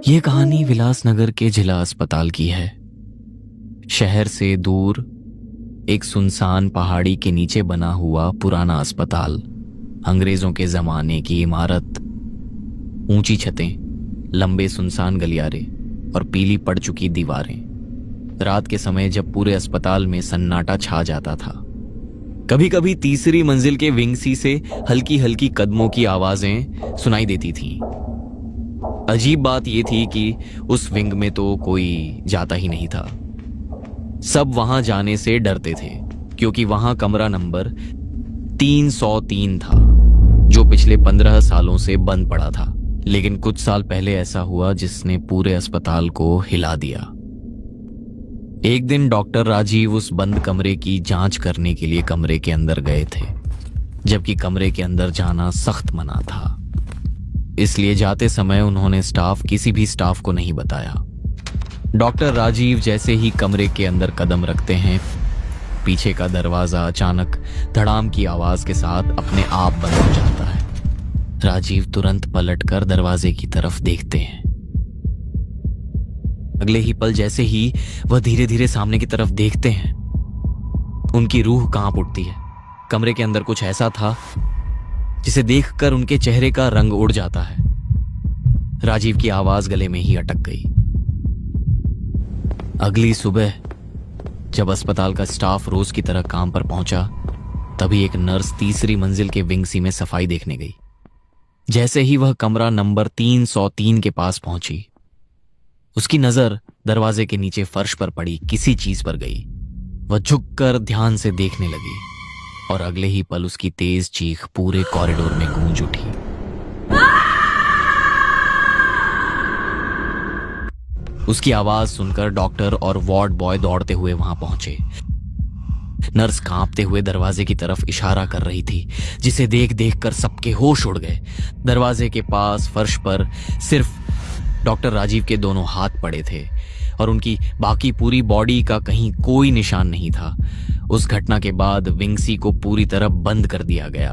ये कहानी विलासनगर के जिला अस्पताल की है। शहर से दूर एक सुनसान पहाड़ी के नीचे बना हुआ पुराना अस्पताल। अंग्रेजों के जमाने की इमारत, ऊंची छतें, लंबे सुनसान गलियारे और पीली पड़ चुकी दीवारें। रात के समय जब पूरे अस्पताल में सन्नाटा छा जाता था, कभी कभी तीसरी मंजिल के विंग सी से हल्की हल्की कदमों की आवाजें सुनाई देती थीं। अजीब बात यह थी कि उस विंग में तो कोई जाता ही नहीं था। सब वहां जाने से डरते थे क्योंकि वहां कमरा नंबर 303 था, जो पिछले 15 सालों से बंद पड़ा था। लेकिन कुछ साल पहले ऐसा हुआ जिसने पूरे अस्पताल को हिला दिया। एक दिन डॉक्टर राजीव उस बंद कमरे की जांच करने के लिए कमरे के अंदर गए थे, जबकि कमरे के अंदर जाना सख्त मना था। इसलिए जाते समय उन्होंने किसी भी स्टाफ को नहीं बताया। डॉक्टर राजीव जैसे ही कमरे के अंदर कदम रखते हैं, पीछे का दरवाजा अचानक धड़ाम की आवाज के साथ अपने आप बंद हो जाता है। राजीव तुरंत पलटकर दरवाजे की तरफ देखते हैं। अगले ही पल जैसे ही वह धीरे धीरे सामने की तरफ देखते हैं, उनकी रूह कांप उठती है। कमरे के अंदर कुछ ऐसा था जिसे देखकर उनके चेहरे का रंग उड़ जाता है। राजीव की आवाज गले में ही अटक गई। अगली सुबह जब अस्पताल का स्टाफ रोज की तरह काम पर पहुंचा, तभी एक नर्स तीसरी मंजिल के विंग सी में सफाई देखने गई। जैसे ही वह कमरा नंबर 303 के पास पहुंची, उसकी नजर दरवाजे के नीचे फर्श पर पड़ी किसी चीज पर गई। वह झुककर ध्यान से देखने लगी और अगले ही पल उसकी तेज चीख पूरे कॉरिडोर में गूंज उठी। उसकी आवाज सुनकर डॉक्टर और वार्ड बॉय दौड़ते हुए वहां पहुंचे। नर्स कांपते हुए दरवाजे की तरफ इशारा कर रही थी, जिसे देख देख कर सबके होश उड़ गए। दरवाजे के पास फर्श पर सिर्फ डॉक्टर राजीव के दोनों हाथ पड़े थे और उनकी बाकी पूरी बॉडी का कहीं कोई निशान नहीं था। उस घटना के बाद विंग सी को पूरी तरह बंद कर दिया गया।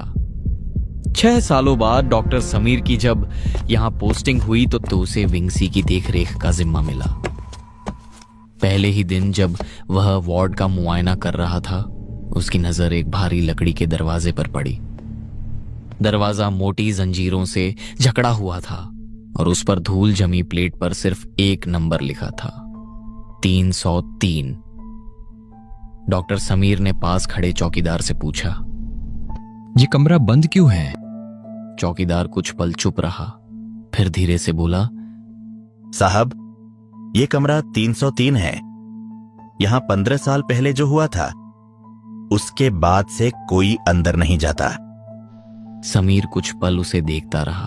6 सालों बाद डॉक्टर समीर की जब यहां पोस्टिंग हुई तो उसे विंग सी की देखरेख का जिम्मा मिला। पहले ही दिन जब वह वार्ड का मुआयना कर रहा था, उसकी नजर एक भारी लकड़ी के दरवाजे पर पड़ी। दरवाजा मोटी जंजीरों से जकड़ा हुआ था और उस पर धूल जमी प्लेट पर सिर्फ एक नंबर लिखा था, 303। डॉक्टर समीर ने पास खड़े चौकीदार से पूछा, ये कमरा बंद क्यों है? चौकीदार कुछ पल चुप रहा, फिर धीरे से बोला, साहब, ये कमरा 303 है। यहां 15 साल पहले जो हुआ था, उसके बाद से कोई अंदर नहीं जाता। समीर कुछ पल उसे देखता रहा,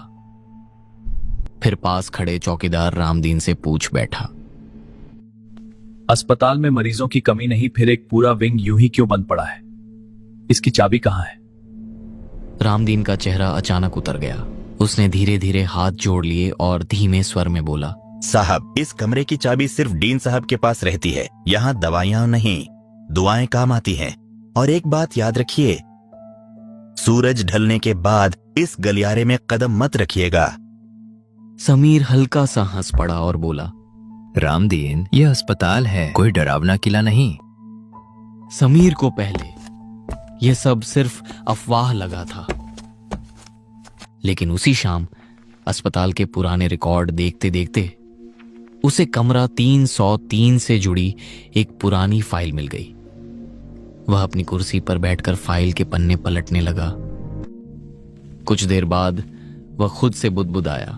फिर पास खड़े चौकीदार रामदीन से पूछ बैठा, अस्पताल में मरीजों की कमी नहीं, फिर एक पूरा विंग यूं ही क्यों बंद पड़ा है? इसकी चाबी कहां है? रामदीन का चेहरा अचानक उतर गया। उसने धीरे धीरे हाथ जोड़ लिए और धीमे स्वर में बोला, साहब, इस कमरे की चाबी सिर्फ डीन साहब के पास रहती है। यहाँ दवाइयां नहीं, दुआएं काम आती हैं। और एक बात याद रखिए, सूरज ढलने के बाद इस गलियारे में कदम मत रखिएगा। समीर हल्का सा हंस पड़ा और बोला, रामदीन, यह अस्पताल है, कोई डरावना किला नहीं। समीर को पहले यह सब सिर्फ अफवाह लगा था, लेकिन उसी शाम अस्पताल के पुराने रिकॉर्ड देखते देखते उसे कमरा 303 से जुड़ी एक पुरानी फाइल मिल गई। वह अपनी कुर्सी पर बैठकर फाइल के पन्ने पलटने लगा। कुछ देर बाद वह खुद से बुदबुदाया,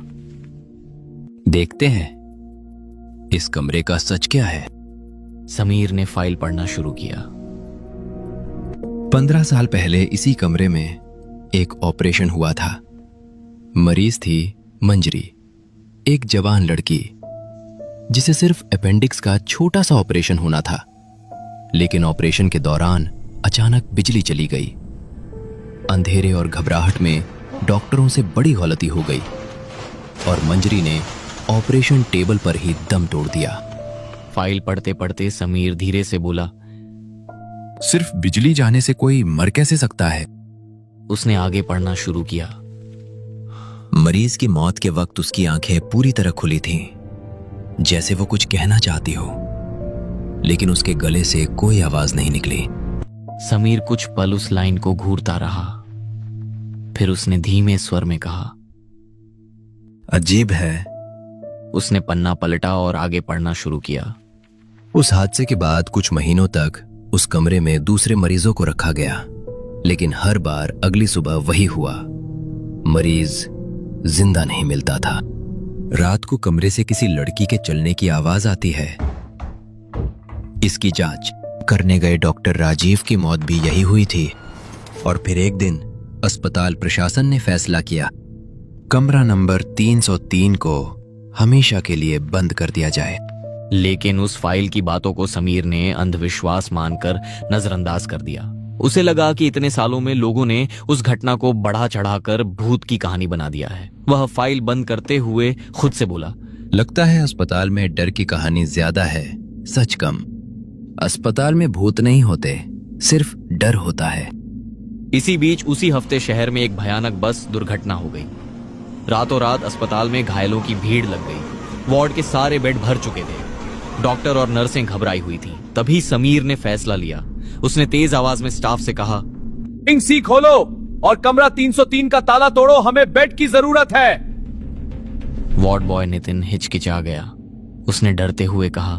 देखते हैं इस कमरे का सच क्या है। समीर ने फाइल पढ़ना शुरू किया। 15 साल पहले इसी कमरे में एक ऑपरेशन हुआ था। मरीज थी मंजरी, एक जवान लड़की जिसे सिर्फ अपेंडिक्स का छोटा सा ऑपरेशन होना था। लेकिन ऑपरेशन के दौरान अचानक बिजली चली गई। अंधेरे और घबराहट में डॉक्टरों से बड़ी गलती हो गई और मंजरी ने ऑपरेशन टेबल पर ही दम तोड़ दिया। फाइल पढ़ते पढ़ते समीर धीरे से बोला, सिर्फ बिजली जाने से कोई मर कैसे सकता है? उसने आगे पढ़ना शुरू किया। मरीज की मौत के वक्त उसकी आंखें पूरी तरह खुली थीं, जैसे वो कुछ कहना चाहती हो, लेकिन उसके गले से कोई आवाज नहीं निकली। समीर कुछ पल उस लाइन को घूरता रहा, फिर उसने धीमे स्वर में कहा, अजीब है। उसने पन्ना पलटा और आगे पढ़ना शुरू किया। उस हादसे के बाद कुछ महीनों तक उस कमरे में दूसरे मरीजों को रखा गया, लेकिन हर बार अगली सुबह वही हुआ, मरीज जिंदा नहीं मिलता था। रात को कमरे से किसी लड़की के चलने की आवाज आती है। इसकी जांच करने गए डॉक्टर राजीव की मौत भी यही हुई थी। और फिर एक दिन अस्पताल प्रशासन ने फैसला किया, कमरा नंबर 303 को हमेशा के लिए बंद कर दिया जाए। लेकिन उस फाइल की बातों को समीर ने अंधविश्वास मानकर नजरअंदाज कर दिया। उसे लगा कि इतने सालों में लोगों ने उस घटना को बढ़ा चढ़ाकर भूत की कहानी बना दिया है। वह फाइल बंद करते हुए खुद से बोला, लगता है अस्पताल में डर की कहानी ज्यादा है, सच कम। अस्पताल में भूत नहीं होते, सिर्फ डर होता है। इसी बीच उसी हफ्ते शहर में एक भयानक बस दुर्घटना हो गई। रातों रात अस्पताल में घायलों की भीड़ लग गई। वार्ड के सारे बेड भर चुके थे। डॉक्टर और नर्सें घबराई हुई थी। तभी समीर ने फैसला लिया। उसने तेज आवाज में स्टाफ से कहा, विंग सी खोलो और कमरा 303 का ताला तोड़ो, हमें बेड की जरूरत है। वार्ड बॉय नितिन हिचकिचा गया। उसने डरते हुए कहा,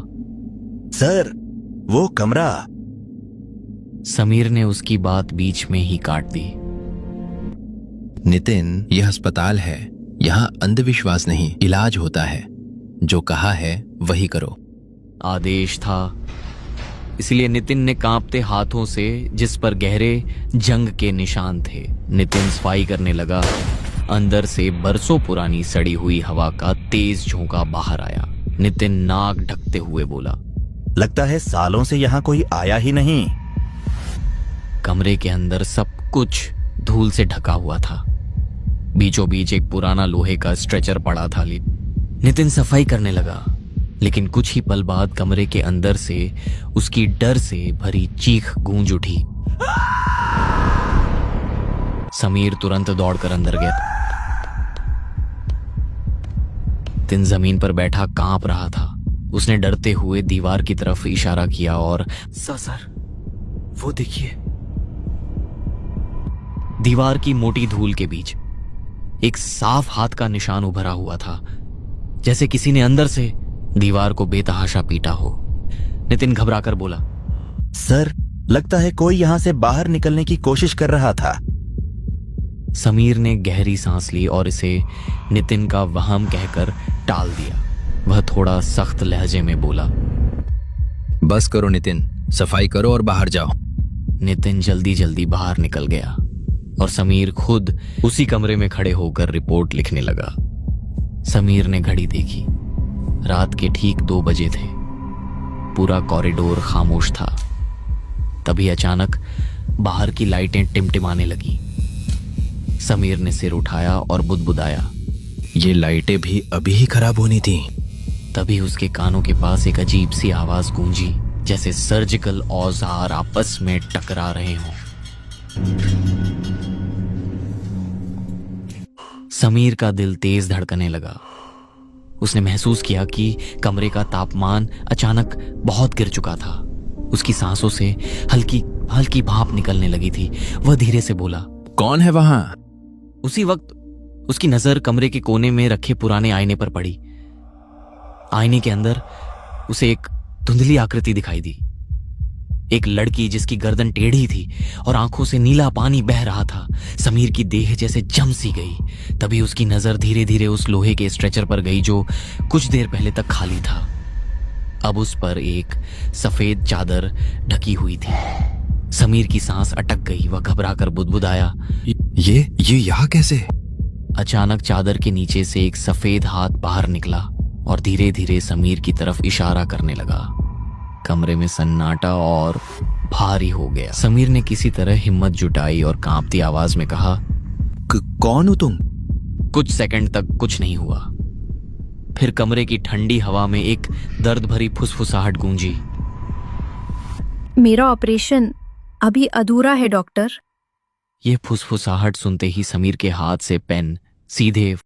सर, वो कमरा। समीर ने उसकी बात बीच में ही काट दी। नितिन, यह अस्पताल है, यहाँ अंधविश्वास नहीं, इलाज होता है। जो कहा है वही करो। आदेश था, इसलिए नितिन ने कांपते हाथों से, जिस पर गहरे जंग के निशान थे, नितिन सफाई करने लगा। अंदर से बरसों पुरानी सड़ी हुई हवा का तेज झोंका बाहर आया। नितिन नाक ढकते हुए बोला, लगता है सालों से यहाँ कोई आया ही नहीं। कमरे के अंदर सब कुछ धूल से ढका हुआ था। बीचों बीच एक पुराना लोहे का स्ट्रेचर पड़ा था। नितिन सफाई करने लगा, लेकिन कुछ ही पल बाद कमरे के अंदर से उसकी डर से भरी चीख गूंज उठी। समीर तुरंत दौड़कर अंदर गया। नितिन जमीन पर बैठा कांप रहा था। उसने डरते हुए दीवार की तरफ इशारा किया और सर, वो देखिए। दीवार की मोटी धूल के बीच एक साफ हाथ का निशान उभरा हुआ था, जैसे किसी ने अंदर से दीवार को बेतहाशा पीटा हो। नितिन घबराकर बोला, सर, लगता है कोई यहाँ से बाहर निकलने की कोशिश कर रहा था। समीर ने गहरी सांस ली और इसे नितिन का वहम कहकर टाल दिया। वह थोड़ा सख्त लहजे में बोला, बस करो नितिन, सफाई करो और बाहर जाओ। नितिन जल्दी जल्दी बाहर निकल गया और समीर खुद उसी कमरे में खड़े होकर रिपोर्ट लिखने लगा। समीर ने घड़ी देखी। रात के ठीक 2 बजे थे। पूरा कॉरिडोर खामोश था। तभी अचानक बाहर की लाइटें टिमटिमाने लगी। समीर ने सिर उठाया और बुदबुदाया, ये लाइटें भी अभी ही खराब होनी थी। तभी उसके कानों के पास एक अजीब सी आवाज गूंजी, जैसे सर्जिकल औजार आपस में टकरा रहे हों। समीर का दिल तेज धड़कने लगा। उसने महसूस किया कि कमरे का तापमान अचानक बहुत गिर चुका था। उसकी सांसों से हल्की हल्की भाप निकलने लगी थी। वह धीरे से बोला, कौन है वहां? उसी वक्त उसकी नजर कमरे के कोने में रखे पुराने आईने पर पड़ी। आईने के अंदर उसे एक धुंधली आकृति दिखाई दी। एक लड़की जिसकी गर्दन टेढ़ी थी और आंखों से नीला पानी बह रहा था। समीर की देह जैसे जम सी गई। तभी उसकी नजर धीरे धीरे उस लोहे के स्ट्रेचर पर गई जो कुछ देर पहले तक खाली था। अब उस पर एक सफेद चादर ढकी हुई थी। समीर की सांस अटक गई। वह घबराकर बुदबुदाया, ये यहाँ कैसे? अचानक चादर के नीचे से एक सफेद हाथ बाहर निकला और धीरे धीरे समीर की तरफ इशारा करने लगा। कमरे में सन्नाटा और भारी हो गया। समीर ने किसी तरह हिम्मत जुटाई और कांपती आवाज में कहा, कौन हो तुम? कुछ सेकंड तक कुछ नहीं हुआ। फिर कमरे की ठंडी हवा में एक दर्द भरी फुसफुसाहट गूंजी। मेरा ऑपरेशन अभी अधूरा है डॉक्टर। यह फुसफुसाहट सुनते ही समीर के हाथ से पेन सीधे